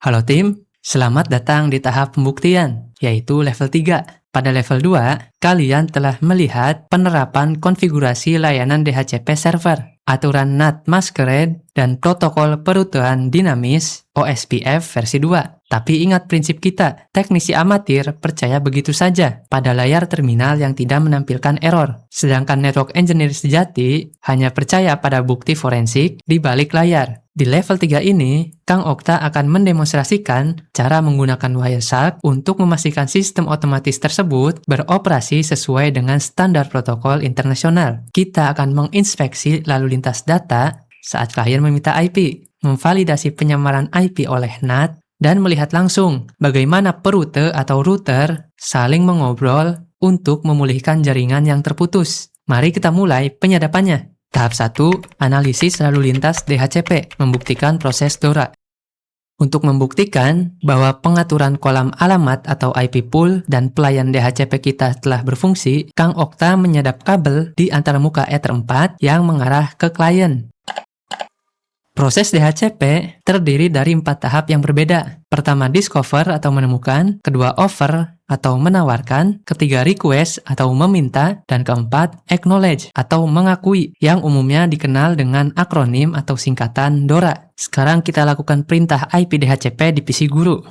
Halo tim, selamat datang di tahap pembuktian, yaitu level 3. Pada level 2, kalian telah melihat penerapan konfigurasi layanan DHCP server, aturan NAT Masquerade, dan protokol perutuhan dinamis OSPF versi 2. Tapi ingat prinsip kita, teknisi amatir percaya begitu saja pada layar terminal yang tidak menampilkan error. Sedangkan network engineer sejati hanya percaya pada bukti forensik di balik layar. Di level 3 ini, Kang Okta akan mendemonstrasikan cara menggunakan Wireshark untuk memastikan sistem otomatis tersebut beroperasi sesuai dengan standar protokol internasional. Kita akan menginspeksi lalu lintas data saat klien meminta IP, memvalidasi penyamaran IP oleh NAT, dan melihat langsung bagaimana perute atau router saling mengobrol untuk memulihkan jaringan yang terputus. Mari kita mulai penyadapannya. Tahap 1, analisis lalu lintas DHCP, membuktikan proses DORA. Untuk membuktikan bahwa pengaturan kolam alamat atau IP pool dan pelayan DHCP kita telah berfungsi, Kang Okta menyadap kabel di antara muka Ether 4 yang mengarah ke klien. Proses DHCP terdiri dari 4 tahap yang berbeda. Pertama, discover atau menemukan, kedua, offer atau menawarkan, ketiga, request atau meminta, dan keempat, acknowledge atau mengakui, yang umumnya dikenal dengan akronim atau singkatan DORA. Sekarang kita lakukan perintah IP DHCP di PC guru.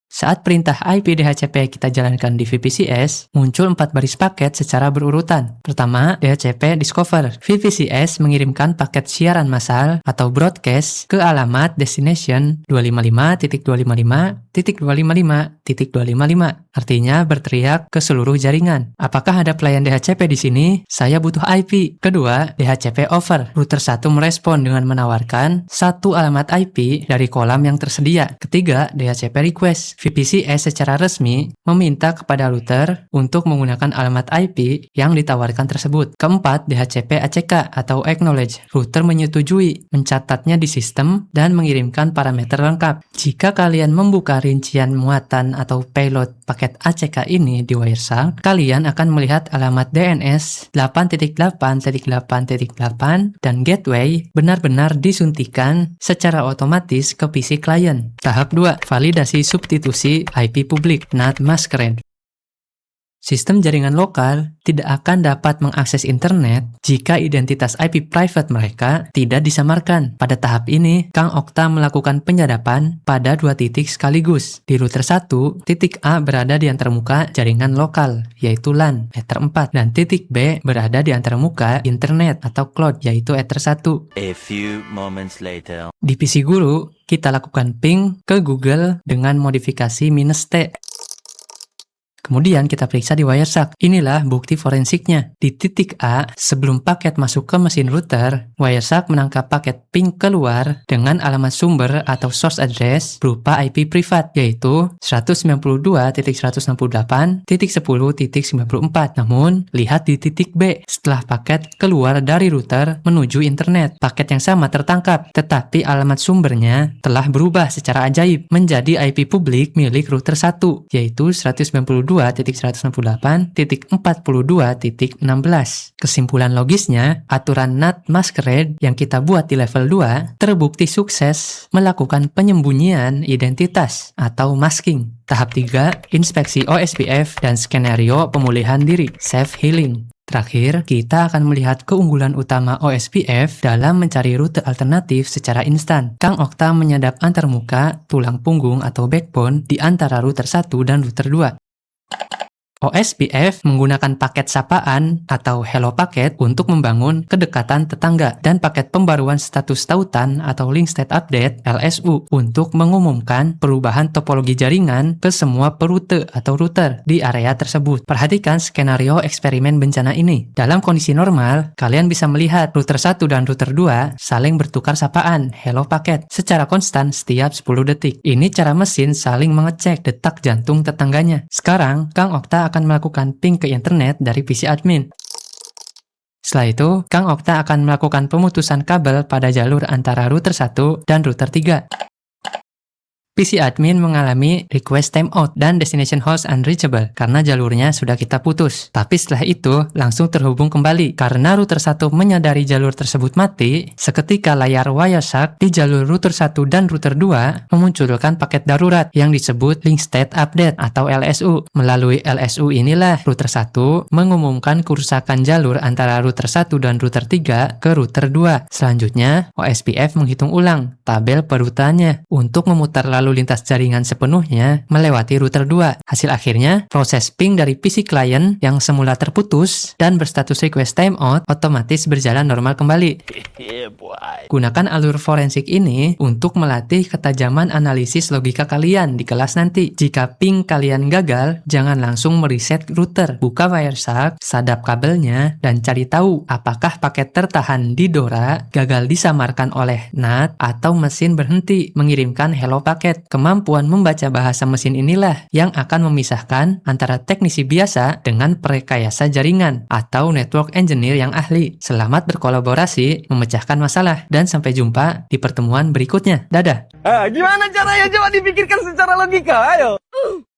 Saat perintah IP DHCP kita jalankan di VPCS, muncul 4 baris paket secara berurutan. Pertama, DHCP Discover. VPCS mengirimkan paket siaran massal atau broadcast ke alamat destination 255.255.255.255. Artinya berteriak ke seluruh jaringan. Apakah ada pelayan DHCP di sini? Saya butuh IP. Kedua, DHCP Offer. Router 1 merespon dengan menawarkan satu alamat IP dari kolam yang tersedia. Ketiga, DHCP Request. VPCS secara resmi meminta kepada router untuk menggunakan alamat IP yang ditawarkan tersebut. Keempat, DHCP ACK atau Acknowledge. Router menyetujui mencatatnya di sistem dan mengirimkan parameter lengkap. Jika kalian membuka rincian muatan atau payload paket ACK ini di Wireshark, kalian akan melihat alamat DNS 8.8.8.8 dan gateway benar-benar disuntikan secara otomatis ke PC klien. Tahap 2, validasi substitusi IP publik NAT Masquerade. Sistem jaringan lokal tidak akan dapat mengakses internet jika identitas IP private mereka tidak disamarkan. Pada tahap ini, Kang Okta melakukan penyadapan pada 2 titik sekaligus. Di router 1, titik A berada di antara muka jaringan lokal, yaitu LAN, Ether 4, dan titik B berada di antara muka internet atau cloud, yaitu Ether 1. A few moments later. Di PC guru, kita lakukan ping ke Google dengan modifikasi -T. Kemudian kita periksa di Wireshark. Inilah bukti forensiknya. Di titik A, sebelum paket masuk ke mesin router, Wireshark menangkap paket ping keluar dengan alamat sumber atau source address berupa IP privat, yaitu 192.168.10.94. Namun, lihat di titik B, setelah paket keluar dari router menuju internet, paket yang sama tertangkap, tetapi alamat sumbernya telah berubah secara ajaib menjadi IP publik milik router 1, yaitu 192.168.42.16. Kesimpulan logisnya, aturan NAT Masquerade yang kita buat di level 2 terbukti sukses melakukan penyembunyian identitas atau masking. Tahap 3, inspeksi OSPF dan skenario pemulihan diri, safe healing. Terakhir, kita akan melihat keunggulan utama OSPF dalam mencari rute alternatif secara instan. Kang Okta menyadap antarmuka, tulang punggung atau backbone di antara router 1 dan router 2. OSPF menggunakan paket sapaan atau hello packet untuk membangun kedekatan tetangga dan paket pembaruan status tautan atau link state update LSU untuk mengumumkan perubahan topologi jaringan ke semua perute atau router di area tersebut. Perhatikan skenario eksperimen bencana ini. Dalam kondisi normal, kalian bisa melihat router 1 dan router 2 saling bertukar sapaan hello packet secara konstan setiap 10 detik. Ini cara mesin saling mengecek detak jantung tetangganya. Sekarang, Kang Okta akan melakukan ping ke internet dari PC admin. Setelah itu, Kang Okta akan melakukan pemutusan kabel pada jalur antara router 1 dan router 3. PC admin mengalami request timeout dan destination host unreachable karena jalurnya sudah kita putus. Tapi setelah itu langsung terhubung kembali. Karena router 1 menyadari jalur tersebut mati, seketika layar Wireshark di jalur router 1 dan router 2 memunculkan paket darurat yang disebut link state update atau LSU. Melalui LSU inilah router 1 mengumumkan kerusakan jalur antara router 1 dan router 3 ke router 2. Selanjutnya, OSPF menghitung ulang tabel perutannya untuk memutar lalu lintas jaringan sepenuhnya melewati router 2. Hasil akhirnya, proses ping dari PC client yang semula terputus dan berstatus request timeout otomatis berjalan normal kembali. Gunakan alur forensik ini untuk melatih ketajaman analisis logika kalian di kelas nanti. Jika ping kalian gagal, jangan langsung mereset router. Buka Wireshark, sadap kabelnya, dan cari tahu apakah paket tertahan di DORA gagal disamarkan oleh NAT atau mesin berhenti mengirimkan hello paket. Kemampuan membaca bahasa mesin inilah yang akan memisahkan antara teknisi biasa dengan perekayasa jaringan atau network engineer yang ahli. Selamat berkolaborasi, memecahkan masalah, dan sampai jumpa di pertemuan berikutnya. Dadah! Gimana caranya? Coba dipikirkan secara logika, ayo.